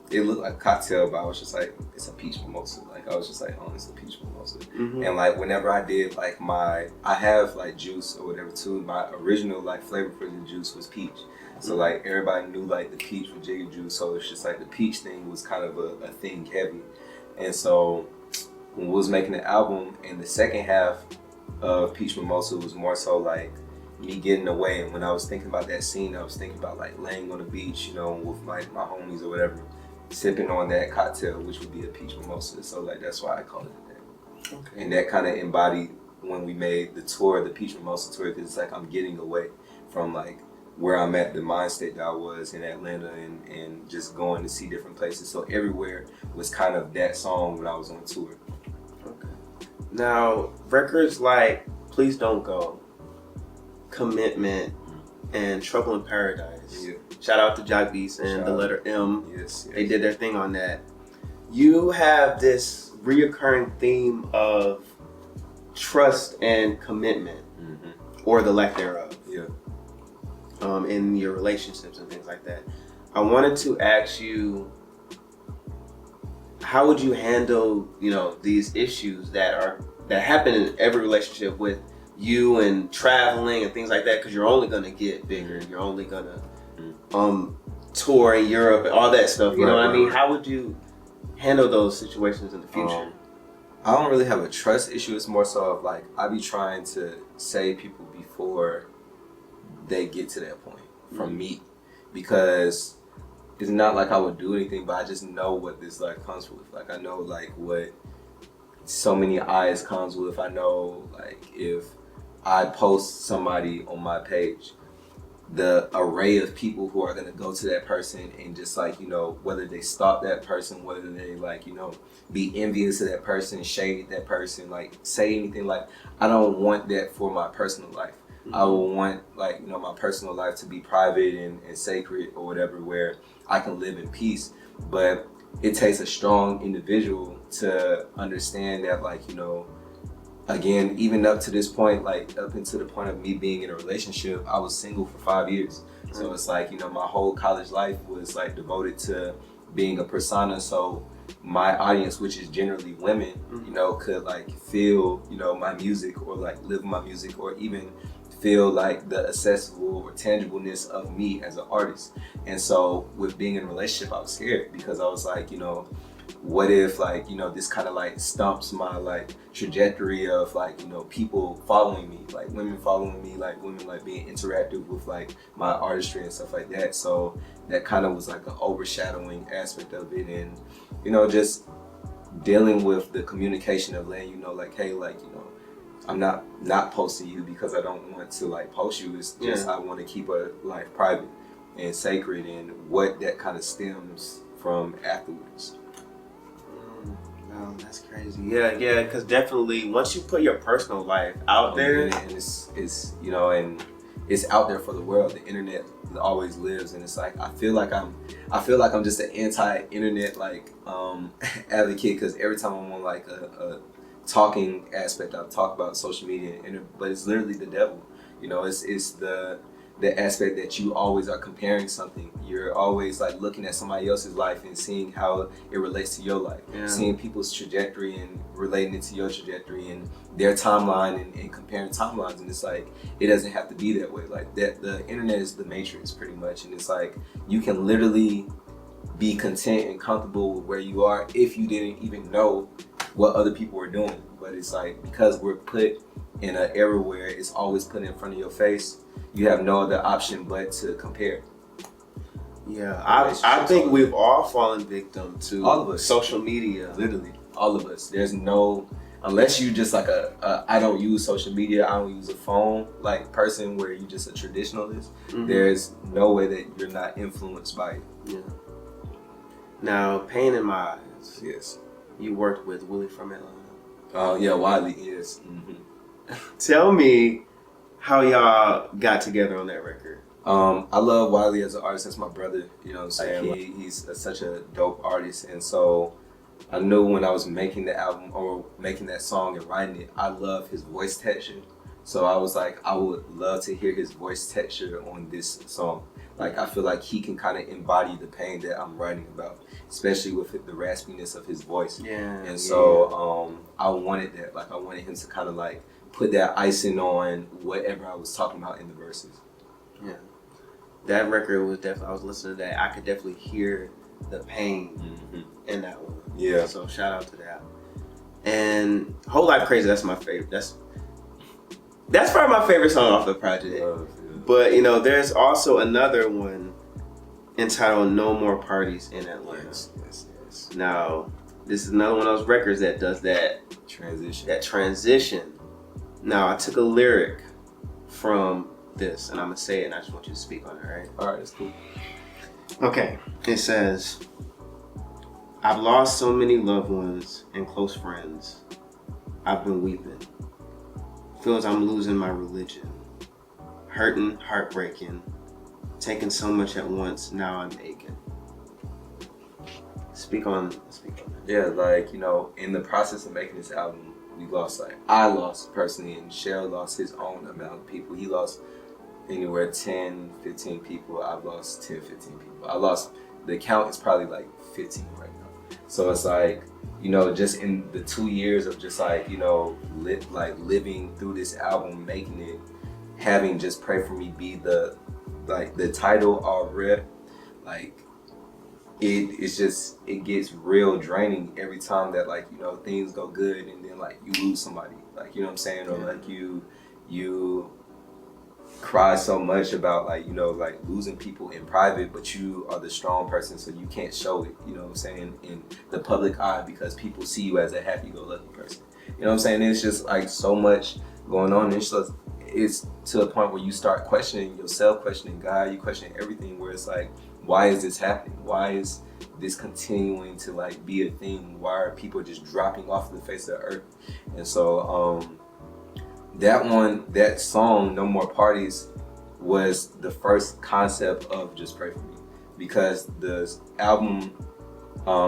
it looked like a cocktail, but I was just like, it's a peach mimosa. Like I was just like, oh, it's a peach mimosa. And like whenever I did like I have like juice or whatever too. My original like flavor for the juice was peach. So like everybody knew like the peach with Jiggy juice. So it's just like the peach thing was kind of a thing heavy. And so when we was making the album, and the second half of Peach Mimosa was more so like me getting away. And when I was thinking about that scene, I was thinking about like laying on the beach, you know, with like my homies or whatever, sipping on that cocktail, which would be a peach mimosa. So like that's why I call it that. Okay. And that kind of embodied when we made the tour, the Peach Mimosa tour, because it's like I'm getting away from like where I'm at, the mind state that I was in Atlanta, and just going to see different places. So everywhere was kind of that song when I was on tour. Okay. Now, records like Please Don't Go, Commitment, and Trouble in Paradise. Yeah. Shout out to Jack Beats and the letter M. Yes. They did their thing on that. You have this reoccurring theme of trust and commitment, or the lack thereof. Yeah. In your relationships and things like that. I wanted to ask you, how would you handle, you know, these issues that happen in every relationship with you and traveling and things like that, because you're only going to get bigger. You're only going to tour in Europe and all that stuff. You know what I mean? How would you handle those situations in the future? I don't really have a trust issue. It's more so of like, I be trying to save people before they get to that point from me, because it's not like I would do anything, but I just know what this like comes with. Like I know like what so many eyes comes with. I know like if I post somebody on my page, the array of people who are gonna go to that person and just like, you know, whether they stalk that person, whether they like, you know, be envious of that person, shade that person, like say anything, like I don't want that for my personal life. I would want like, you know, my personal life to be private and sacred or whatever, where I can live in peace. But it takes a strong individual to understand that, like, you know, again, even up to this point, like up until the point of me being in a relationship, I was single for 5 years. So it's like, you know, my whole college life was like devoted to being a persona. So my audience, which is generally women, you know, could like feel, you know, my music or like live my music or even feel like the accessible or tangibleness of me as an artist. And so with being in a relationship, I was scared, because I was like, you know, what if like, you know, this kind of like stumps my like trajectory of like, you know, people following me, like women following me, like women like being interactive with like my artistry and stuff like that. So that kind of was like an overshadowing aspect of it. And, you know, just dealing with the communication of letting you know, like, hey, like, you know, I'm not posting you because I don't want to like post you. It's just I want to keep a life private and sacred, and what that kind of stems from afterwards. No, that's crazy. Yeah, because definitely once you put your personal life out there, and it's you know, and it's out there for the world. The internet always lives, and it's like I feel like I'm just an anti-internet like advocate, because every time I'm on like a talking aspect, I talk about social media, but it's literally the devil. You know, it's the aspect that you always are comparing something. You're always like looking at somebody else's life and seeing how it relates to your life. Seeing people's trajectory and relating it to your trajectory and their timeline and comparing timelines. And it's like, it doesn't have to be that way. Like that, the internet is the matrix pretty much. And it's like, you can literally be content and comfortable with where you are if you didn't even know what other people are doing. But it's like, because we're put in an era where it's always put in front of your face, you have no other option but to compare. Yeah, I think we've all fallen victim to all of us. Social media. Literally, all of us. There's no, unless you just like I don't use social media, I don't use a phone like person where you just a traditionalist, there's no way that you're not influenced by it. Yeah. Now, Pain in My Eyes. Yes. You worked with Willie from Atlanta. Oh, yeah, Wiley, yes. Tell me how y'all got together on that record. I love Wiley as an artist. That's my brother, you know what I'm saying? He's such a dope artist. And so I knew when I was making the album or making that song and writing it, I love his voice texture. So I was like, I would love to hear his voice texture on this song. Like, I feel like he can kind of embody the pain that I'm writing about, especially with the raspiness of his voice. Yeah. And so I wanted that. Like, I wanted him to kind of like put that icing on whatever I was talking about in the verses. Yeah. That record was definitely, I was listening to that. I could definitely hear the pain in that one. Yeah. So shout out to that. And Whole Life Crazy, that's my favorite. That's probably my favorite song off the project. Yeah. But you know, there's also another one entitled No More Parties in Atlanta. Yes. Now, this is another one of those records that does that transition. Now, I took a lyric from this and I'm gonna say it and I just want you to speak on it, right? Alright, that's cool. Okay. It says, I've lost so many loved ones and close friends. I've been weeping. Feels I'm losing my religion. Hurting, heartbreaking. Taking so much at once, now I'm aching. Speak on that. Yeah, like, you know, in the process of making this album, I lost personally, and Cheryl lost his own amount of people. He lost anywhere 10, 15 people. I've lost 10, 15 people. The count is probably like 15 right now. So it's like, you know, just in the 2 years of just like, you know, living through this album, making it, having Just Pray For Me be the title already, like, it gets real draining every time that, like, you know, things go good and then like you lose somebody, like, you know what I'm saying, or like you cry so much about, like, you know, like losing people in private, but you are the strong person, so you can't show it, you know what I'm saying, in the public eye because people see you as a happy-go-lucky person. You know what I'm saying? It's just like so much going on. It's to a point where you start questioning yourself, questioning God, you questioning everything, where it's like, why is this happening? Why is this continuing to like be a thing? Why are people just dropping off the face of the earth? And so that song, No More Parties, was the first concept of Just Pray For Me, because the album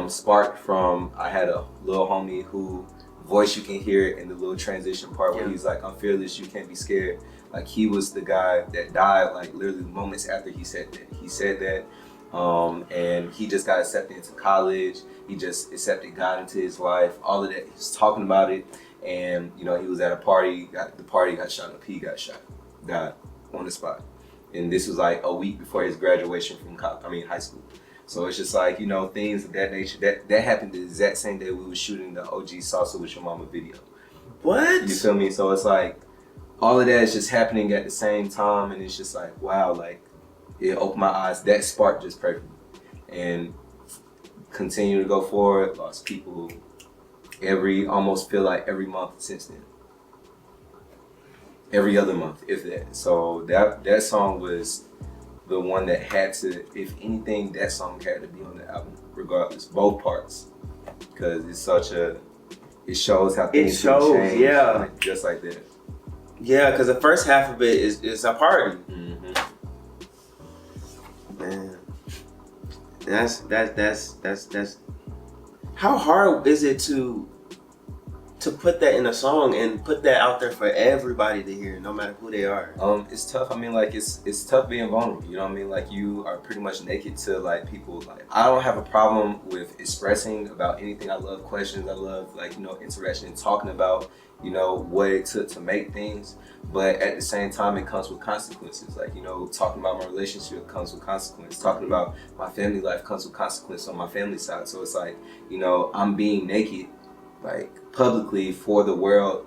sparked from, I had a little homie who voice, you can hear it in the little transition part where he's like, I'm fearless, you can't be scared. Like, he was the guy that died like literally moments after he said that. And he just got accepted into college. He just accepted God into his life. All of that, he was talking about it. And, you know, he was at a party, the party got shot up. He died on the spot. And this was like a week before his graduation from high school. So it's just like, you know, things of that nature. That happened the exact same day we were shooting the OG Salsa With Your Mama video. What? You feel me? So it's like, all of that is just happening at the same time, and it's just like, wow, like, it opened my eyes. That spark Just Pray For Me. And continue to go forward, lost people almost feel like every month since then. Every other month, if that. So that song was the one that had to, if anything, that song had to be on the album, regardless, both parts, because it shows how things can change, like, just like that. Yeah, because the first half of it is a party. Man, that's how hard is it to put that in a song and put that out there for everybody to hear, no matter who they are? It's tough. I mean, like, it's tough being vulnerable. You know what I mean? Like, you are pretty much naked to like people. Like, I don't have a problem with expressing about anything. I love questions. I love, like, you know, interaction and talking about, you know, what it took to make things. But at the same time, it comes with consequences. Like, you know, talking about my relationship comes with consequence. Talking about my family life comes with consequence on my family side. So it's like, you know, I'm being naked, like, publicly for the world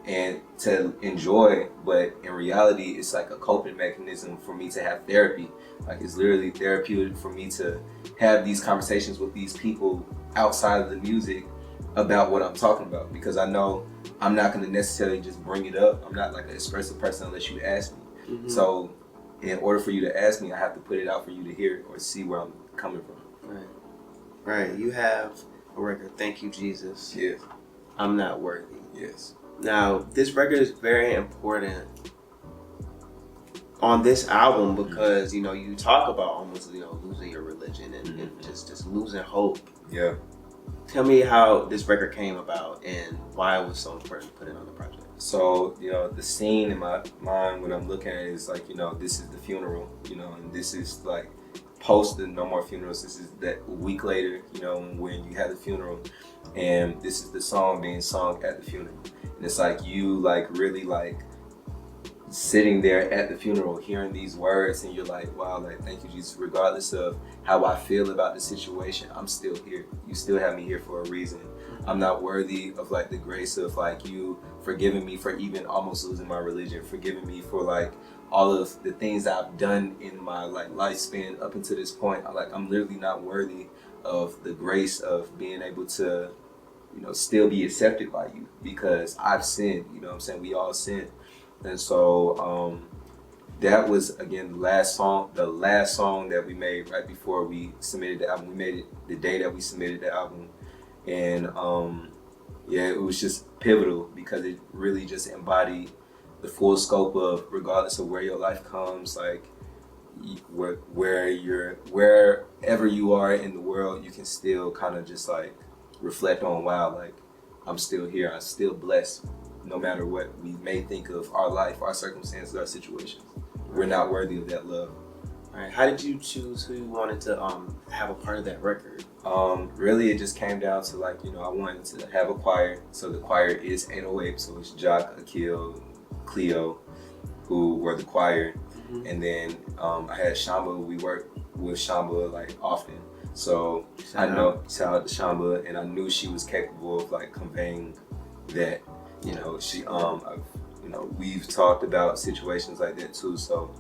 and to enjoy, but in reality, it's like a coping mechanism for me to have therapy. Like, it's literally therapeutic for me to have these conversations with these people outside of the music about what I'm talking about, because I know I'm not going to necessarily just bring it up. I'm not like an expressive person unless you ask me. So in order for you to ask me, I have to put it out for you to hear or see where I'm coming from. Right. You have a record, Thank You, Jesus. Yes. I'm Not Worthy. Yes. Now, this record is very important on this album because, you know, you talk about almost, you know, losing your religion and just losing hope. Yeah. Tell me how this record came about and why it was so important to put it on the project. So, the scene in my mind when I'm looking at it is like, this is the funeral, and this is like post the No More Funerals. This is that week later, when you had the funeral, and this is the song being sung at the funeral. And it's like you like really like sitting there at the funeral hearing these words, and you're like, wow, like thank you Jesus, regardless of how I feel about the situation, I'm still here. You still have me here for a reason. I'm not worthy of like the grace of like you forgiving me for even almost losing my religion, forgiving me for like all of the things I've done in my like lifespan up until this point. I'm literally not worthy of the grace of being able to, still be accepted by you because I've sinned. You know what I'm saying? We all sin. And so that was again the last song that we made right before we submitted the album. We made it the day that we submitted the album, and it was just pivotal because it really just embodied the full scope of regardless of where your life comes, like wherever you are in the world, you can still kind of just like reflect on, wow, like I'm still here, I'm still blessed. No matter what we may think of our life, our circumstances, our situations, we're not worthy of that love. All right. How did you choose who you wanted to have a part of that record? Really, it just came down to like, I wanted to have a choir. So the choir is 808, so it's Jock, Akil, Cleo, who were the choir. Mm-hmm. And then I had Shamba. We worked with Shamba like often. So shout out to Shamba, and I knew she was capable of like conveying that. We've talked about situations like that too, so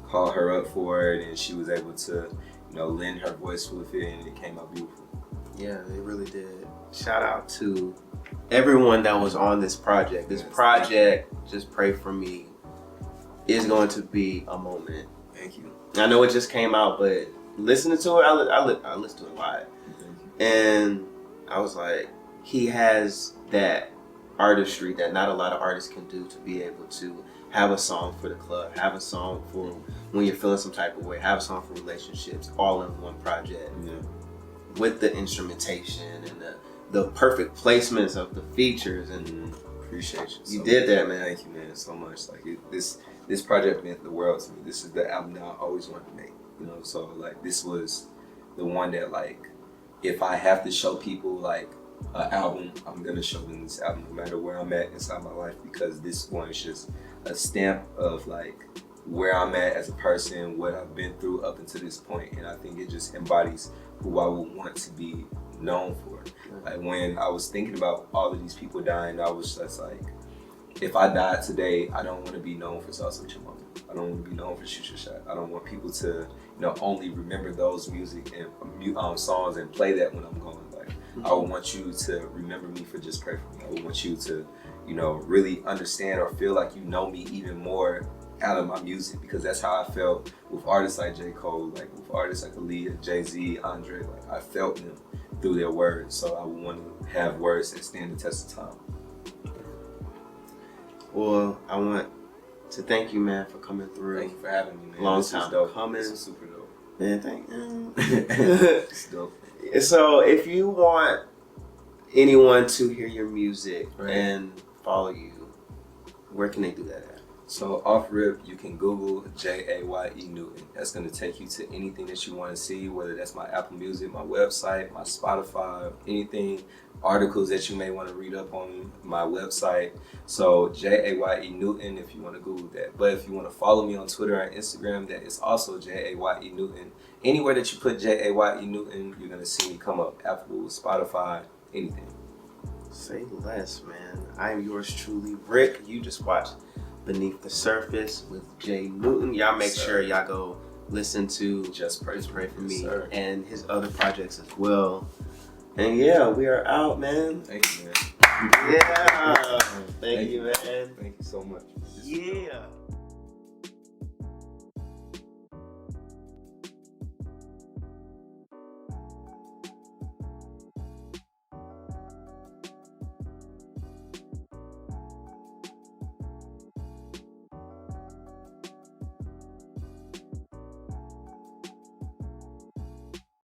call her up for it, and she was able to, lend her voice with it, and it came out beautiful. Yeah, it really did. Shout out to everyone that was on this project. This project, just pray for me, is going to be a moment. Thank you. I know it just came out, but listening to it, I listened to it live, and I was like, he has that artistry that not a lot of artists can do, to be able to have a song for the club, have a song for when you're feeling some type of way, have a song for relationships, all in one project. Yeah. With the instrumentation and the perfect placements of the features, and appreciate you. You did that, man. Thank you, man, so much. Like this project meant the world to me. This is the album that I always wanted to make. So like this was the one that like if I have to show people like an album, I'm gonna show them this album no matter where I'm at inside my life, because this one is just a stamp of like where I'm at as a person, what I've been through up until this point, and I think it just embodies who I would want to be known for. Like when I was thinking about all of these people dying, I was just like, if I died today, I don't want to be known for Salsa with Your Mama. I don't want to be known for Shoot Your Shot. I don't want people to, only remember those music and songs and play that when I'm gone. Like, I would want you to remember me for Just Pray For Me. I would want you to, really understand or feel like you know me even more out of my music, because that's how I felt with artists like J. Cole, like with artists like Aaliyah, Jay-Z, Andre. Like I felt them through their words, so I would want to have words that stand the test of time. Well, I want to thank you, man, for coming through. Thank you for having me, man. Long this time dope. coming. This is super dope. Man, thank you. It's dope. So if you want anyone to hear your music and follow you, where can they do that at? So off rip, you can Google Jaye Newton. That's going to take you to anything that you want to see, whether that's my Apple Music, my website, my Spotify, anything, articles that you may want to read up on my website. So Jaye Newton if you want to Google that. But if you want to follow me on Twitter and Instagram, that is also Jaye Newton. Anywhere that you put Jaye Newton, you're going to see me come up. Apple, Spotify, anything. Say less, man. I am yours truly, Rick. You just watched Beneath the Surface with Jaye Newton. Y'all make sure y'all go listen to Just Pray For Me sir. And his other projects as well. And yeah, we are out, man. Thank you, man. Yeah. Thank you, man. Thank you so much. Yeah.